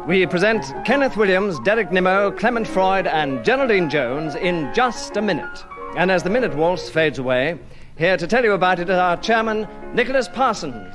We present Kenneth Williams, Derek Nimmo, Clement Freud and Geraldine Jones in Just a Minute. And as the minute waltz fades away, here to tell you about it is our chairman, Nicholas Parsons.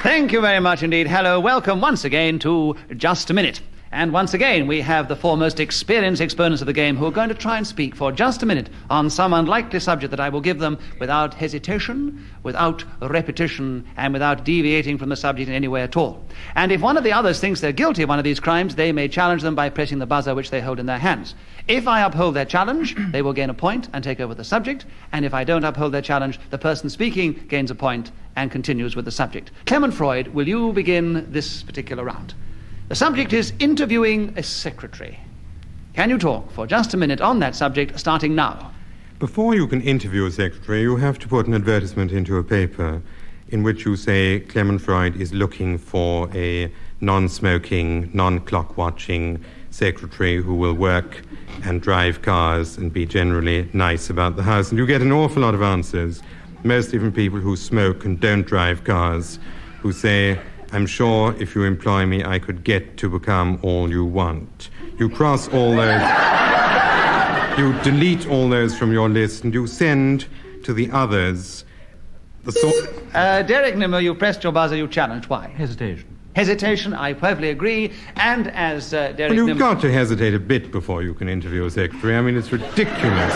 Thank you very much indeed. Hello, welcome once again to Just a Minute. And once again, we have the four most experienced exponents of the game who are going to try and speak for just a minute on some unlikely subject that I will give them without hesitation, without repetition, and without deviating from the subject in any way at all. And if one of the others thinks they're guilty of one of these crimes, they may challenge them by pressing the buzzer which they hold in their hands. If I uphold their challenge, they will gain a point and take over the subject. And if I don't uphold their challenge, the person speaking gains a point and continues with the subject. Clement Freud, will you begin this particular round? The subject is interviewing a secretary. Can you talk for just a minute on that subject, starting now? Before you can interview a secretary, you have to put an advertisement into a paper in which you say Clement Freud is looking for a non-smoking, non-clock-watching secretary who will work and drive cars and be generally nice about the house. And you get an awful lot of answers, mostly from people who smoke and don't drive cars, who say, I'm sure if you employ me, I could get to become all you want. You cross all those, you delete all those from your list, and you send to the others the sort... Derek Nimmo, you pressed your buzzer, you challenged. Why? Hesitation. Hesitation, I perfectly agree. And as Derek Well, you've Nimmo... got to hesitate a bit before you can interview a secretary. I mean, it's ridiculous.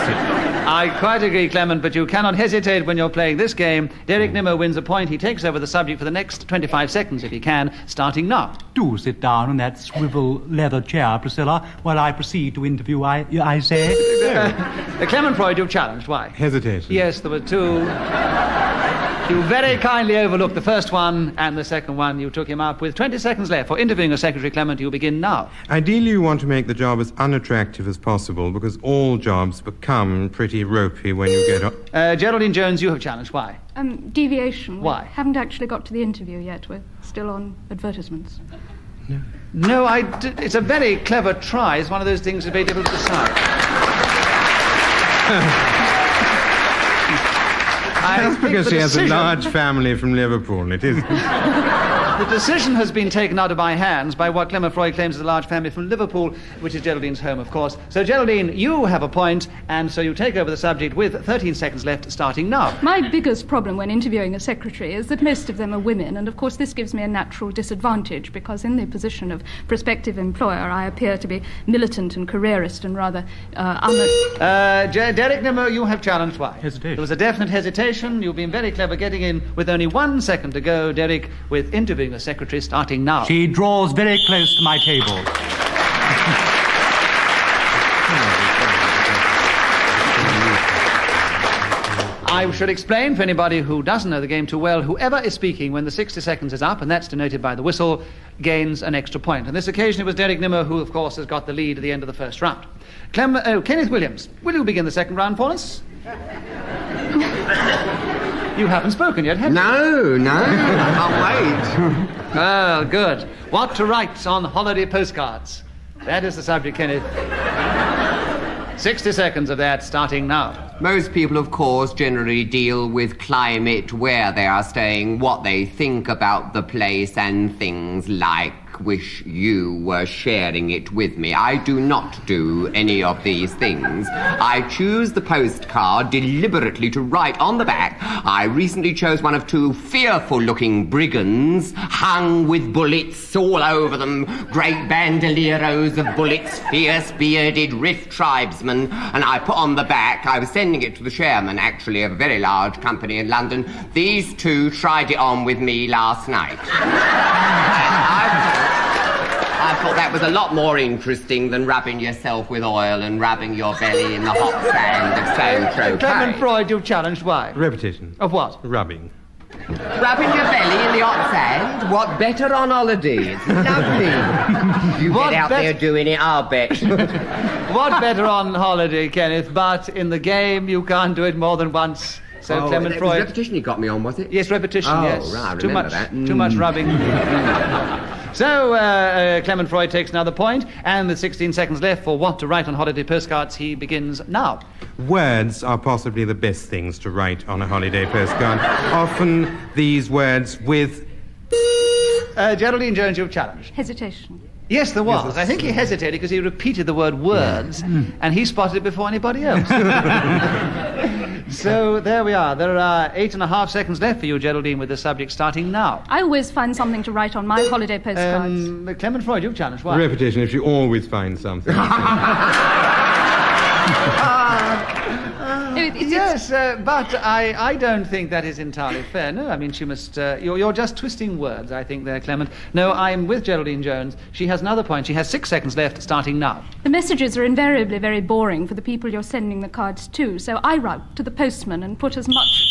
I quite agree, Clement, but you cannot hesitate when you're playing this game. Derek Nimmo wins a point. He takes over the subject for the next 25 seconds, if he can, starting now. Do sit down in that swivel leather chair, Priscilla, while I proceed to interview, I say. Clement Freud, you've challenged. Why? Hesitation. Yes, there were two... You very kindly overlooked the first one, and the second one you took him up with 20 seconds left. For interviewing a secretary, Clement, you begin now. Ideally, you want to make the job as unattractive as possible, because all jobs become pretty ropey when you get on. Geraldine Jones, you have challenged. Why? Deviation. Why? We haven't actually got to the interview yet. We're still on advertisements. No, it's a very clever try. It's one of those things that's very difficult to decide. That's because she has a large family from Liverpool, it is. The decision has been taken out of my hands by what Clement Freud claims is a large family from Liverpool, which is Geraldine's home, of course. So, Geraldine, you have a point, and so you take over the subject with 13 seconds left, starting now. My biggest problem when interviewing a secretary is that most of them are women, and of course this gives me a natural disadvantage, because in the position of prospective employer, I appear to be militant and careerist and rather Derek Nimmo, you have challenged. Why? Hesitation. There was a definite hesitation. You've been very clever getting in with only 1 second to go, Derek, with interviewing the secretary, starting now. She draws very close to my table. I should explain for anybody who doesn't know the game too well, whoever is speaking when the 60 seconds is up, and that's denoted by the whistle, gains an extra point. On this occasion, it was Derek Nimmo who, of course, has got the lead at the end of the first round. Kenneth Williams, will you begin the second round for us? You haven't spoken yet, have you? No, I can't wait. Oh, good. What to write on holiday postcards? That is the subject, Kenneth. 60 seconds of that, starting now. Most people, of course, generally deal with climate, where they are staying, what they think about the place, and things like. Wish you were sharing it with me. I do not do any of these things. I choose the postcard deliberately to write on the back. I recently chose one of 2 fearful-looking brigands, hung with bullets all over them, great bandolieros of bullets, fierce, bearded, riff tribesmen, and I put on the back, I was sending it to the chairman, actually, of a very large company in London. These 2 tried it on with me last night. I thought that was a lot more interesting than rubbing yourself with oil and rubbing your belly in the hot sand of Saint-Tropez. Clement Freud, you've challenged. Why? Repetition. Of what? Rubbing. Rubbing your belly in the hot sand? What better on holiday? It's lovely. You What get out there doing it, I'll bet. What better on holiday, Kenneth? But in the game, you can't do it more than once. So, Clement Freud... repetition you got me on, was it? Yes, repetition, oh, yes. Right, I Too remember much, that. Too much rubbing. So, Clement Freud takes another point, and with 16 seconds left for what to write on holiday postcards, he begins now. Words are possibly the best things to write on a holiday postcard. Often these words with... Geraldine Jones, you've challenged. Hesitation. Yes, there was. I think he hesitated because he repeated the word words, and he spotted it before anybody else. So there we are. There are 8.5 seconds left for you, Geraldine, with the subject starting now. I always find something to write on my holiday postcards. Clement Freud, you've challenged. Why? Repetition, if you always find something. Yes, but I don't think that is entirely fair. No, I mean, she must... You're just twisting words, I think, there, Clement. No, I'm with Geraldine Jones. She has another point. She has 6 seconds left, starting now. The messages are invariably very boring for the people you're sending the cards to, so I write to the postman and put as much...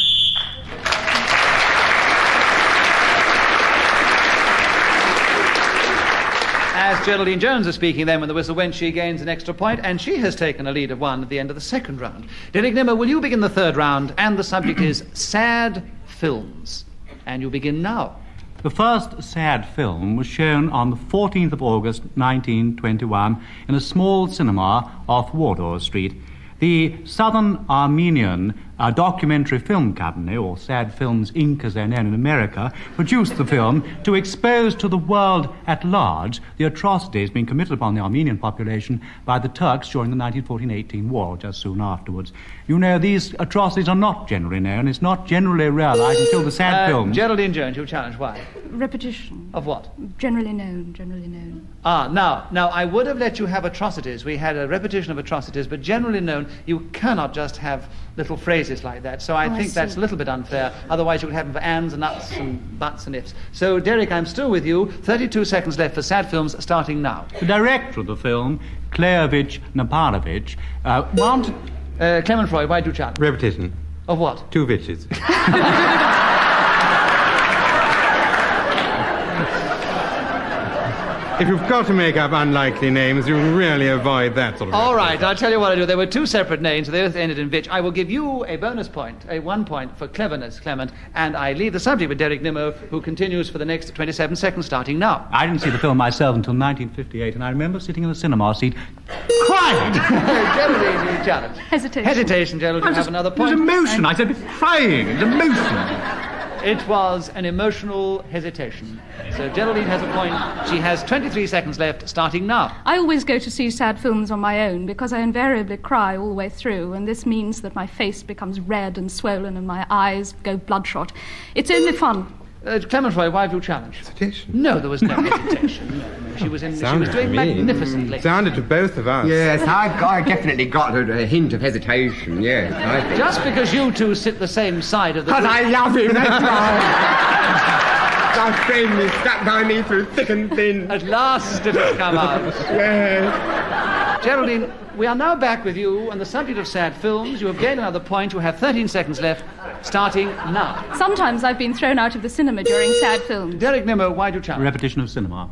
As Geraldine Jones is speaking then when the whistle went, she gains an extra point, and she has taken a lead of 1 at the end of the second round. Derek Nimmo, will you begin the third round? And the subject is sad films. And you begin now. The first sad film was shown on the 14th of August 1921 in a small cinema off Wardour Street. The Southern Armenian Documentary Film Company, or Sad Films Inc. as they're known in America, produced the film to expose to the world at large the atrocities being committed upon the Armenian population by the Turks during the 1914-18 war, just soon afterwards. You know, these atrocities are not generally known. It's not generally realized until the sad film... Geraldine Jones, you challenge. Why? Repetition. Of what? Generally known, generally known. Now, I would have let you have atrocities. We had a repetition of atrocities, but generally known, you cannot just have little phrases like that. So I think that's a little bit unfair. Otherwise, you would have them for ands and uts and buts and ifs. So, Derek, I'm still with you. 32 seconds left for sad films, starting now. The director of the film, Kleovich Naparovich, wanted... Clement Freud, why do you challenge? Repetition. Of what? 2 bitches. If you've got to make up unlikely names, you really avoid that sort of... All right, I'll tell you what I do. There were 2 separate names, they both ended in Vitch. I will give you a bonus point, a 1 point for cleverness, Clement, and I leave the subject with Derek Nimmo, who continues for the next 27 seconds, starting now. I didn't see the film myself until 1958, and I remember sitting in the cinema seat crying. Geraldine, you challenge. Hesitation. Hesitation, Geraldine, you have another point. It was emotion. I said crying. It was emotion. It was an emotional hesitation. So Geraldine has a point. She has 23 seconds left, starting now. I always go to see sad films on my own because I invariably cry all the way through, and this means that my face becomes red and swollen and my eyes go bloodshot. It's only fun. Clement Freud, why have you challenged? Hesitation. No, there was no hesitation. No. She was doing magnificently. Sounded to both of us. Yes, I definitely got a hint of hesitation, yes, I think. Just because you two sit the same side of the... Because I love him, that's right. My friend is stuck by me through thick and thin. At last it has come out. Yes. Geraldine, we are now back with you on the subject of sad films. You have gained another point. You have 13 seconds left, starting now. Sometimes I've been thrown out of the cinema during sad films. Derek Nimmo, why do you challenge? Repetition of cinema.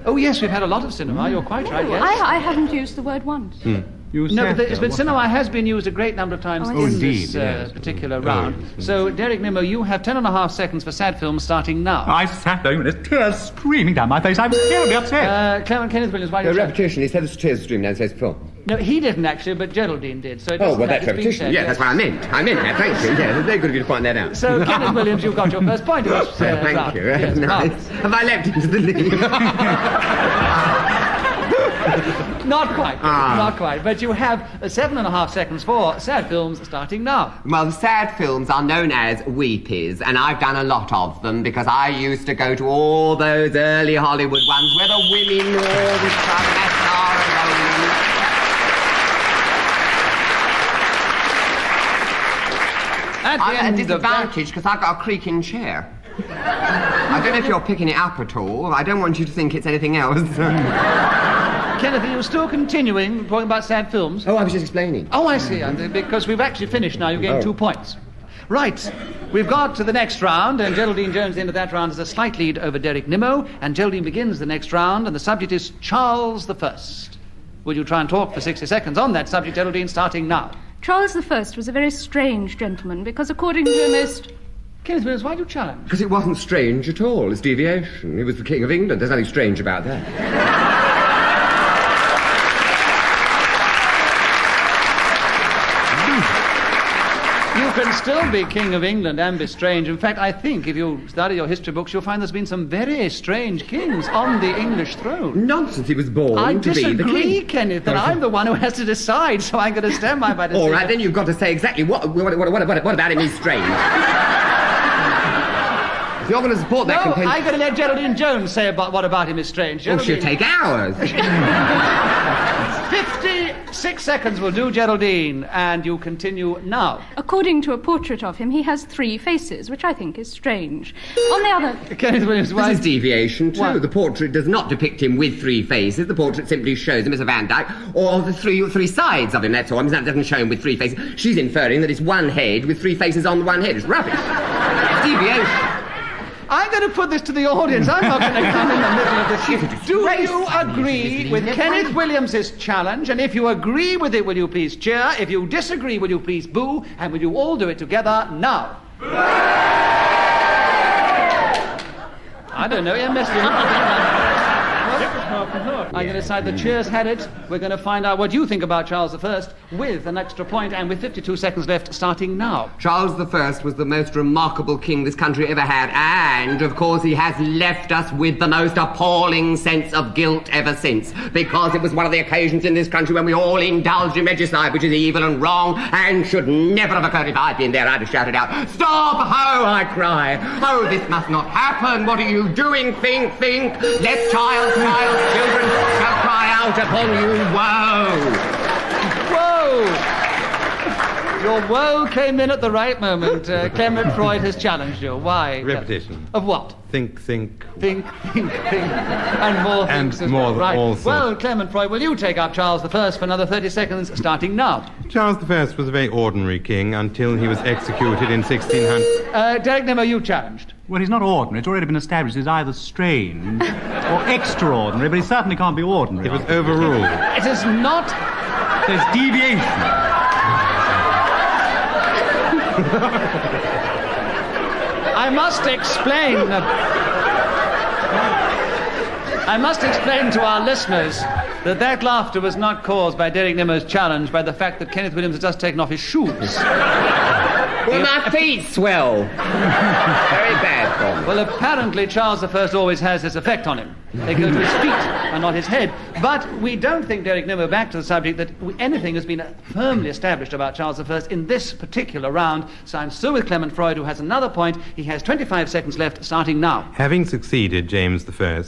Oh, yes, we've had a lot of cinema. You're quite right, yes. I haven't used the word once. But cinema has been used a great number of times in this particular round. So, Derek Nimmo, you have 10.5 seconds for sad films, starting now. I sat there with tears streaming down my face. I was terribly upset. Kenneth Williams, why do you repetition. He said it's tears streaming down his film. No, he didn't actually, but Geraldine did. So that's repetition. Yeah, that's what I meant. I meant that. Thank you. Yeah, it's very good of you to point that out. So, Kenneth Williams, you've got your first point. Thank you. Yes, nice. Have I leapt into the lead? Not quite. Not quite. But you have 7.5 seconds for sad films, starting now. Well, the sad films are known as weepies, and I've done a lot of them because I used to go to all those early Hollywood ones where the women were all this I'm at a disadvantage because I've got a creaking chair. I don't know if you're picking it up at all. I don't want you to think it's anything else. Kenneth, are you still continuing talking about sad films? Oh, I was just explaining. Oh, I see. Because we've actually finished now. You gained 2 points. Right. We've got to the next round, and Geraldine Jones at the end of that round has a slight lead over Derek Nimmo, and Geraldine begins the next round, and the subject is Charles I. Would you try and talk for 60 seconds on that subject, Geraldine, starting now? Charles I was a very strange gentleman because according to a most Kenneth Williams, why do you challenge? Because it wasn't strange at all. It's deviation. He was the King of England. There's nothing strange about that. You can still be King of England and be strange. In fact, I think if you study your history books, you'll find there's been some very strange kings on the English throne. Nonsense. He was born to be the king. I disagree, Kenneth, that I'm the one who has to decide, so I'm going to stand by my decision. All right, then you've got to say exactly what about him is strange. If you're going to support that contention... I'm going to let Geraldine Jones say what about him is strange. Geraldine... Oh, she'll take hours. 56 seconds will do, Geraldine, and you continue now. According to a portrait of him, he has 3 faces, which I think is strange. On the other... Kenneth Williams, why... This is deviation, too. Why? The portrait does not depict him with 3 faces. The portrait simply shows him as a Van Dyke, or the three sides of him, that's all. It doesn't show him with 3 faces. She's inferring that it's one head with 3 faces on the one head. It's rubbish. It's deviation. I'm going to put this to the audience. I'm not going to come in the middle of the shoot. Do you agree with Kenneth Williams' challenge? And if you agree with it, will you please cheer? If you disagree, will you please boo? And will you all do it together now? I don't know. You messed with me. I'm going to decide the cheers had it. We're going to find out what you think about Charles I with an extra point and with 52 seconds left starting now. Charles I was the most remarkable king this country ever had, and, of course, he has left us with the most appalling sense of guilt ever since, because it was one of the occasions in this country when we all indulged in regicide, which is evil and wrong, and should never have occurred. If I'd been there, I'd have shouted out, "Stop, ho!" I cry. "Oh, this must not happen. What are you doing? Think. Let children shall cry out upon you, woe." Your woe came in at the right moment. Clement Freud has challenged you. Why? Repetition. Of what? Think. Think. And more things as more well. Right. also. Well, Clement Freud, will you take up Charles I for another 30 seconds, starting now? Charles I was a very ordinary king until he was executed in 1600. Derek Nimmo, you challenged. Well, he's not ordinary. It's already been established he's either strange or extraordinary, but he certainly can't be ordinary. It was overruled. It is not... There's deviation. I must explain to our listeners that laughter was not caused by Derek Nimmo's challenge, by the fact that Kenneth Williams has just taken off his shoes. Well, my feet swell. Very bad for me. Well, apparently Charles I always has this effect on him. They go to his feet and not his head. But we don't think, Derek Nimmo, back to the subject, that anything has been firmly established about Charles I in this particular round. So I'm still with Clement Freud, who has another point. He has 25 seconds left, starting now. Having succeeded James I,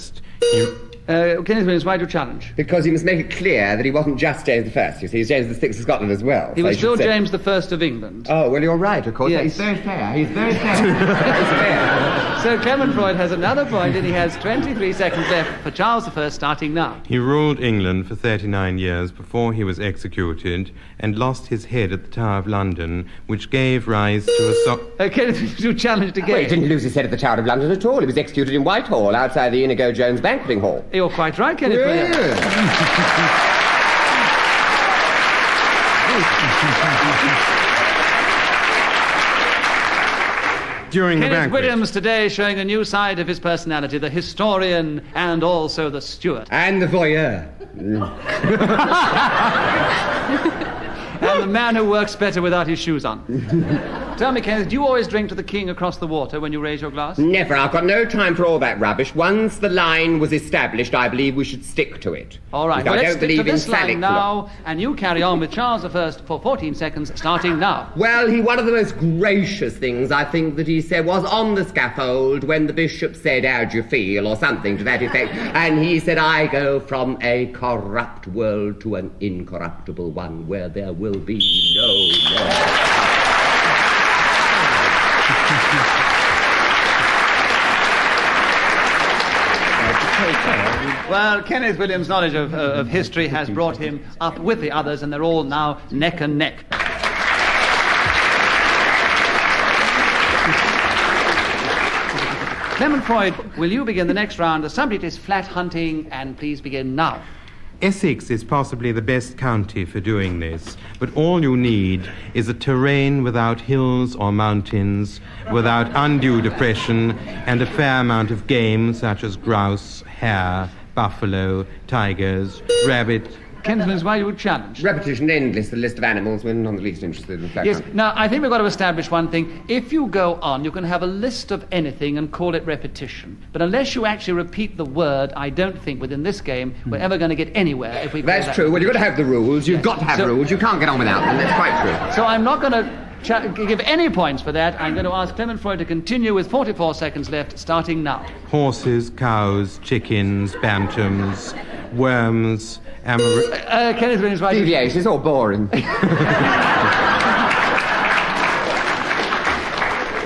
Kenneth Williams, why do you challenge? Because he must make it clear that he wasn't just James I, you see. He's James VI of Scotland as well. He was still James I of England. Oh, well, you're right, of course. Yes. He's very fair. He's fair. So Clement Freud has another point, and he has 23 seconds left for Charles I, starting now. He ruled England for 39 years before he was executed and lost his head at the Tower of London, which gave rise to a... Kenneth, you challenged again. Well, he didn't lose his head at the Tower of London at all. He was executed in Whitehall, outside the Inigo Jones banqueting hall. You're quite right, Kenneth Williams. During the Kenneth banquet. Williams today showing a new side of his personality, the historian and also the steward. And the voyeur. And the man who works better without his shoes on. Tell me, Kenneth, do you always drink to the king across the water when you raise your glass? Never. I've got no time for all that rubbish. Once the line was established, I believe we should stick to it. All right, well, let's I don't stick believe to in this line phallic now, and you carry on with Charles I for 14 seconds, starting now. Well, one of the most gracious things I think that he said was on the scaffold when the bishop said, "How do you feel?" or something to that effect. And he said, "I go from a corrupt world to an incorruptible one where there will be no more." Well, Kenneth Williams' knowledge of history has brought him up with the others, and they're all now neck and neck. Clement Freud, will you begin the next round? The subject is flat hunting, and please begin now. Essex is possibly the best county for doing this, but all you need is a terrain without hills or mountains, without undue depression, and a fair amount of game such as grouse, hare, buffalo, tigers, rabbit. Kenneth Williams, why you would challenge? Repetition endless, the list of animals we're none the least interested in. Yes, now I think we've got to establish one thing. If you go on, you can have a list of anything and call it repetition. But unless you actually repeat the word, I don't think within this game we're ever going to get anywhere if we call That's true. Well, you've got to have the rules. You've got to have rules. You can't get on without them. That's quite true. So I'm not going to give any points for that. I'm going to ask Clement Freud to continue with 44 seconds left, starting now. Horses, cows, chickens, bantams, worms, Kenneth Williams, why Deviation, it's all boring. It's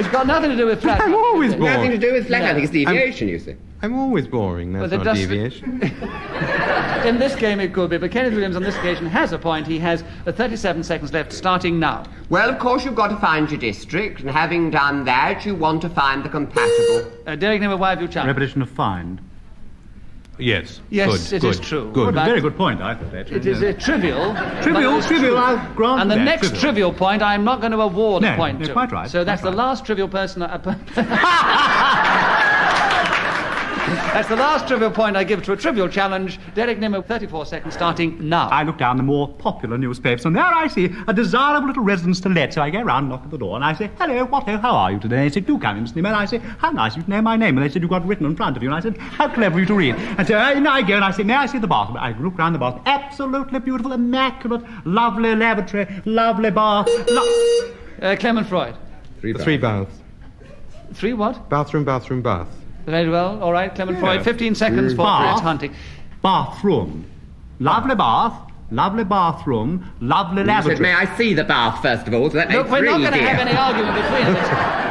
got nothing to do with flat. I'm always boring. Nothing to do with flat. No. I think it's deviation, you see. I'm always boring. That's not deviation. In this game it could be, but Kenneth Williams on this occasion has a point. He has 37 seconds left, starting now. Well, of course, you've got to find your district, and having done that, you want to find the compatible. Derek Nimmo, why have you challenged? Repetition of find. Yes. Yes, good, it is true. Good. But Very good point, I thought. it is trivial. Trivial, I'll grant And the that, next trivial point, I'm not going to award a No, point you're to. quite right, So that's quite the right. last trivial person. That's the last trivial point I give to a trivial challenge. Derek Nimmo, 34 seconds, starting now. I look down the more popular newspapers, and there I see a desirable little residence to let. So I go round, knock at the door, and I say, "Hello, how are you today?" They say, "Do come in, Mr. Nimmo." And I say, "How nice of you to know my name." And they said, "You've got it written in front of you." And I said, "How clever of you to read." And so I go and I say, "May I see the bathroom?" I look round the bathroom. Absolutely beautiful, immaculate, lovely lavatory, lovely bath. Clement Freud. Three baths. Three what? Bathroom, bathroom, bath. Very well. All right, Clement Freud. 15 seconds for Bath. Fritz Hunting. Bathroom. Lovely bath, lovely bathroom, lovely You lavatory. said, may I see the bath, first of all? So that Look, makes we're not three, going to dear. have any argument between us.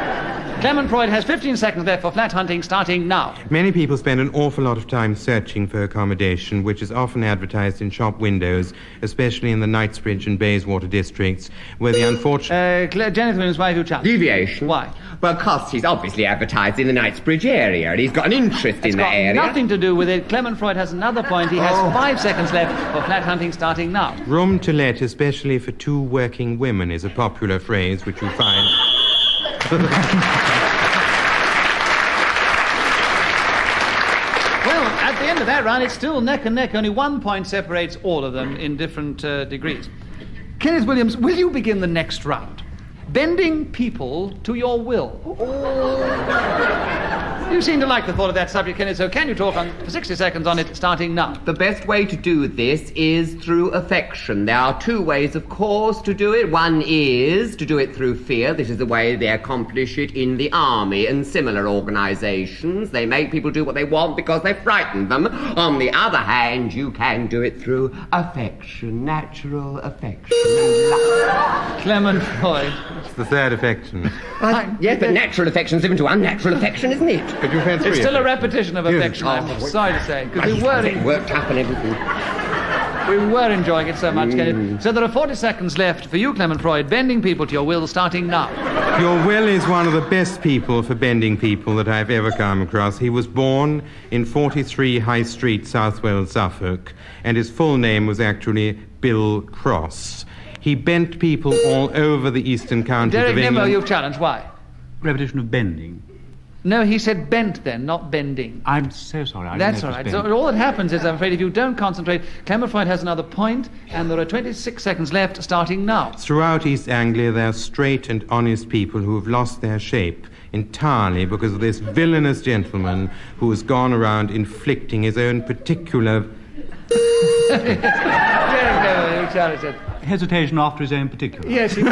Clement Freud has 15 seconds left for flat hunting, starting now. Many people spend an awful lot of time searching for accommodation, which is often advertised in shop windows, especially in the Knightsbridge and Bayswater districts, where the unfortunate... Kenneth Williams, why have you challenged? Deviation. Why? Well, because he's obviously advertised in the Knightsbridge area, and he's got an interest It's in got that area. nothing to do with it. Clement Freud has another point. He has 5 seconds left for flat hunting, starting now. Room to let, especially for two working women, is a popular phrase which you find... Well, at the end of that round, it's still neck and neck. Only 1 point separates all of them in different degrees. Kenneth Williams, will you begin the next round? Bending people to your will. You seem to like the thought of that subject, Kenneth, so can you talk for 60 seconds on it, starting now? The best way to do this is through affection. There are two ways, of course, to do it. One is to do it through fear. This is the way they accomplish it in the army and similar organizations. They make people do what they want because they frighten them. On the other hand, you can do it through affection, natural affection. Clement Freud. It's the third affection. Yes, but natural affection is given to unnatural affection, isn't it? But you've had It's three still a affections. repetition of affection, I'm sorry to say. Because Worked up and everything. we were enjoying it so much, Kenneth. So there are 40 seconds left for you, Clement Freud, bending people to your will, starting now. Your Will is one of the best people for bending people that I've ever come across. He was born in 43 High Street, Southwell, Suffolk, and his full name was actually Bill Cross. He bent people all over the eastern counties Derek of Nimmo, England. you've challenged. Why? Repetition of bending. No, he said bent then, not bending. I'm so sorry. I That's didn't all right. notice So all that happens is, I'm afraid, if you don't concentrate, Clement Freud has another point, and there are 26 seconds left, starting now. Throughout East Anglia, there are straight and honest people who have lost their shape entirely because of this villainous gentleman who has gone around inflicting his own particular... Derek Nimmo, you challenged it. Hesitation after his own particular. Yes, he was.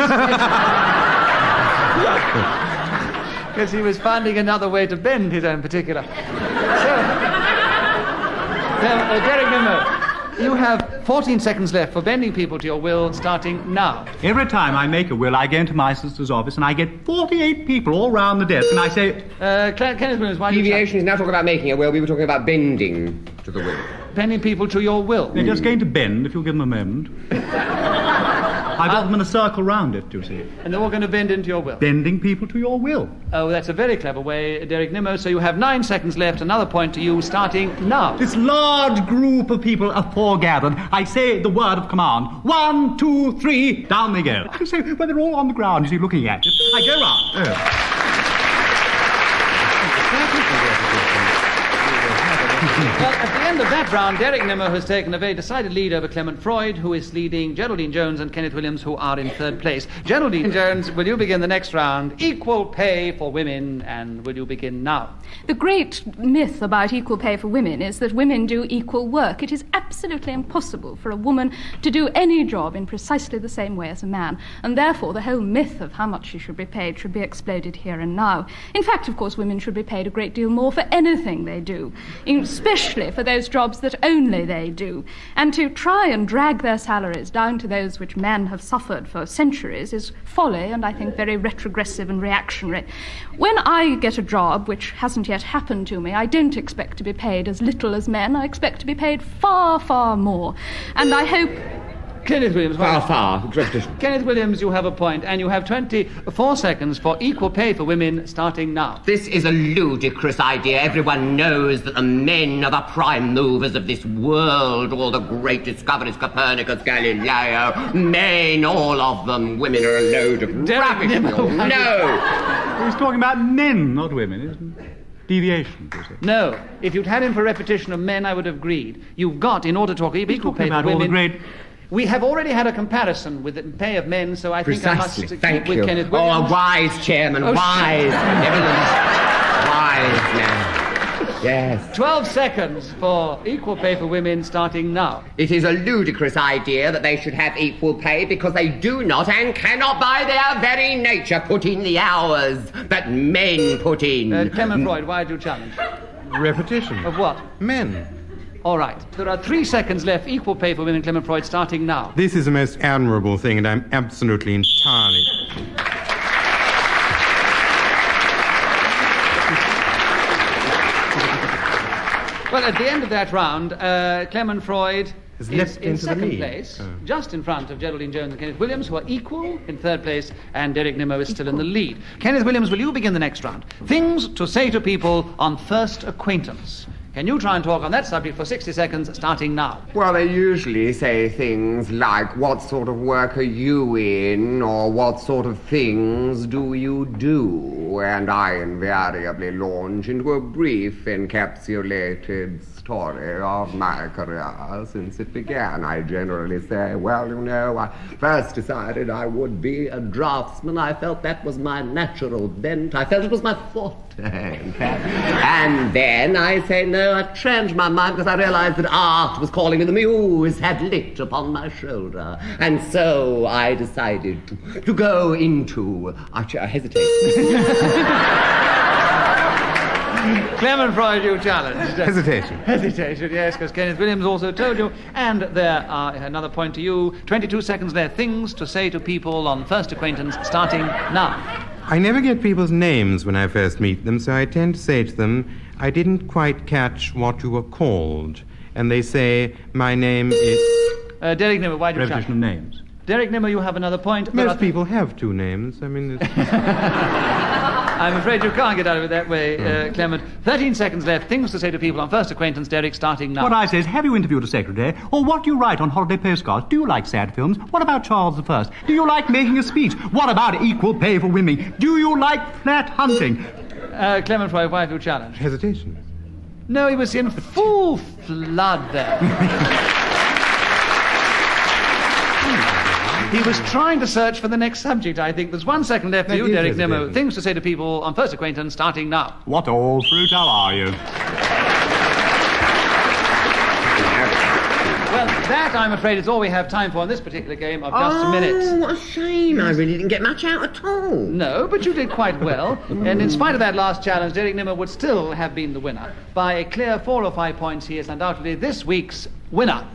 Because he was finding another way to bend his own particular. So, Derek Nimmo, you have 14 seconds left for bending people to your will, starting now. Every time I make a will, I go into my sister's office and I get 48 people all round the desk, and I say, Kenneth Williams, why do you Deviation is now talking about making a will. We were talking about bending to the will. bending people to your will? they're just going to bend if you'll give them a moment. I've got them in a circle round it, do you see? And they're all going to bend into your will. Bending people to your will. Oh, that's a very clever way, Derek Nimmo. So you have 9 seconds left. Another point to you starting now. This large group of people are foregathered. I say the word of command. 1, 2, 3, down they go. I say, when they're all on the ground, you see, looking at it, I go round. Well, at the end of that round, Derek Nimmo has taken a very decided lead over Clement Freud, who is leading Geraldine Jones and Kenneth Williams, who are in third place. Geraldine Jones, will you begin the next round? Equal pay for women, and will you begin now? The great myth about equal pay for women is that women do equal work. It is absolutely impossible for a woman to do any job in precisely the same way as a man, and therefore the whole myth of how much she should be paid should be exploded here and now. In fact, of course, women should be paid a great deal more for anything they do, especially for those jobs that only they do. And to try and drag their salaries down to those which men have suffered for centuries is folly, and I think very retrogressive and reactionary. When I get a job which hasn't yet happened to me, I don't expect to be paid as little as men. I expect to be paid far, far more. And I hope... Kenneth Williams. Far. Kenneth Williams, you have a point, and you have 24 seconds for equal pay for women starting now. This is a ludicrous idea. Everyone knows that the men are the prime movers of this world. All the great discoveries, Copernicus, Galileo, men, all of them. Women are a load of rubbish. No! He's talking about men, not women, isn't he? Deviation, you say? No. If you'd had him for a repetition of men, I would have agreed. You've got, in order to talk equal pay for about women... all the great... We have already had a comparison with the pay of men, so I think I must keep with Kenneth Williams. Oh, a wise chairman, wise. Wise man. Yes. 12 seconds for equal pay for women starting now. It is a ludicrous idea that they should have equal pay because they do not and cannot by their very nature put in the hours that men put in. Clement Freud, why do you challenge? Repetition. Of what? Men. All right. There are 3 seconds left. Equal pay for women, Clement Freud, starting now. This is the most admirable thing, and I'm absolutely entirely... Well, at the end of that round, Clement Freud is in second place, just in front of Geraldine Jones and Kenneth Williams, who are equal in third place, and Derek Nimmo is still in the lead. Kenneth Williams, will you begin the next round? Things to say to people on first acquaintance. Can you try and talk on that subject for 60 seconds, starting now? Well, they usually say things like, what sort of work are you in, or what sort of things do you do? And I invariably launch into a brief, encapsulated story of my career since it began. I generally say, well, you know, I first decided I would be a draftsman. I felt that was my natural bent. I felt it was my forte, in fact. And then I say, no, I changed my mind because I realized that art was calling me. The muse had lit upon my shoulder. And so I decided to go into... I hesitate. Clement Freud, you challenged. Hesitation. Hesitation, yes, because Kenneth Williams also told you. And there are another point to you. 22 seconds there. Things to say to people on first acquaintance, starting now. I never get people's names when I first meet them, so I tend to say to them, I didn't quite catch what you were called. And they say, my name is... Derek Nimmo, why do you challenge? Repetition of names. Derek Nimmo, you have another point. Most people have 2 names. I mean... I'm afraid you can't get out of it that way, Clement. 13 seconds left. Things to say to people on first acquaintance, Derek, starting now. What I say is, have you interviewed a secretary? Or what do you write on holiday postcards? Do you like sad films? What about Charles I? Do you like making a speech? What about equal pay for women? Do you like flat hunting? Clement Freud, why have you challenged? Hesitation. No, he was in full flood there. He was trying to search for the next subject, I think. There's 1 second left for you, Derek Nimmo. Things to say to people on first acquaintance, starting now. What all fruit are you? Well, that, I'm afraid, is all we have time for in this particular game of Just a Minute. Oh, what a shame. I really didn't get much out at all. No, but you did quite well. And in spite of that last challenge, Derek Nimmo would still have been the winner. By a clear 4 or 5 points, he is undoubtedly this week's winner.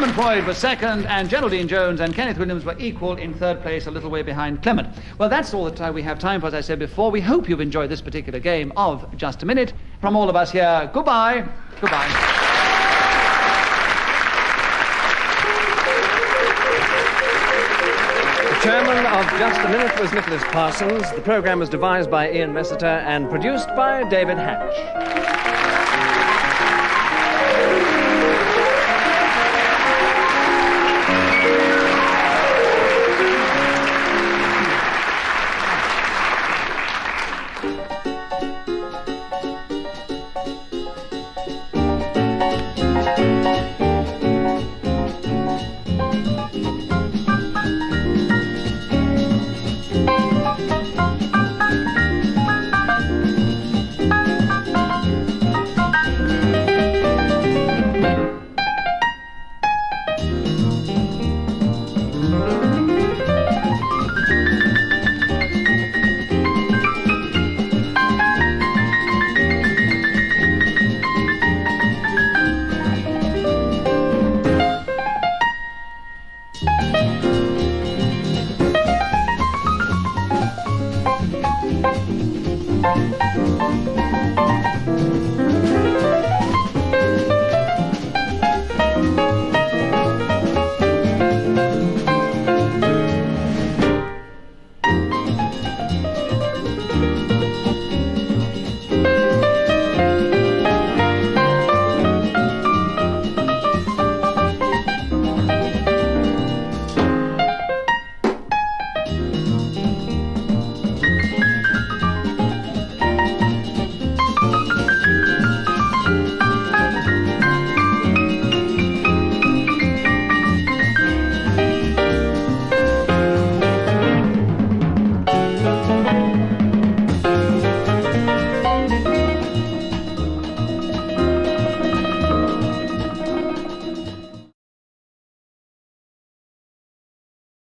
Clement Freud was second, and Geraldine Jones and Kenneth Williams were equal in third place, a little way behind Clement. Well, that's all the time we have time for, as I said before. We hope you've enjoyed this particular game of Just a Minute. From all of us here, goodbye. Goodbye. The chairman of Just a Minute was Nicholas Parsons. The programme was devised by Ian Messiter and produced by David Hatch.